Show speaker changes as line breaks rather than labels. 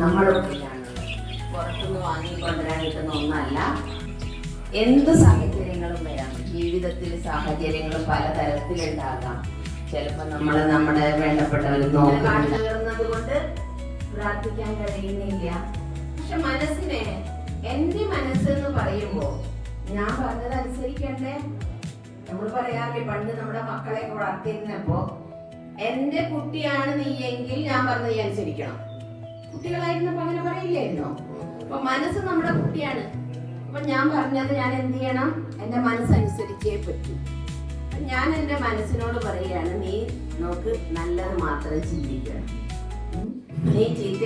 നമ്മളൊക്കെയാണുള്ളത്. പുറത്തുനിന്ന് വാങ്ങിക്കൊണ്ടുവരാൻ കിട്ടുന്ന ഒന്നല്ല. എന്ത് സാഹചര്യങ്ങളും വരാം. ജീവിതത്തിൽ സാഹചര്യങ്ങൾ പലതരത്തിലുണ്ടാകാം. ചിലപ്പോൾ നമ്മുടെ വേണ്ടപ്പെട്ടവർ നോക്കുന്നത് കൊണ്ട് പ്രാർത്ഥിക്കാൻ കഴിയുന്നില്ല. പക്ഷെ മനസ്സിനെ, എന്റെ മനസ്സെന്ന് പറയുമ്പോ ഞാൻ പറഞ്ഞത് അനുസരിക്കണ്ടേ? നമ്മൾ പറയാറില്ലേ, പണ്ട് നമ്മുടെ മക്കളെയൊക്കെ വളർത്തിയിരുന്നപ്പോ എന്റെ കുട്ടിയാണ് നീ എങ്കിൽ ഞാൻ പറഞ്ഞത് നീ അനുസരിക്കണം. കുട്ടികളായിരുന്നപ്പോ അങ്ങനെ പറയില്ലായിരുന്നോ? അപ്പൊ മനസ്സ് നമ്മുടെ കുട്ടിയാണ്. അപ്പൊ ഞാൻ പറഞ്ഞത് ഞാൻ എന്ത് ചെയ്യണം? എന്റെ മനസ്സനുസരിച്ചേ പറ്റൂ. ഞാൻ എന്റെ മനസ്സിനോട് പറയുകയാണ്, നീ നോക്ക്, നല്ലത് മാത്രം ചിന്തിക്കണം. നീ ചീത്ത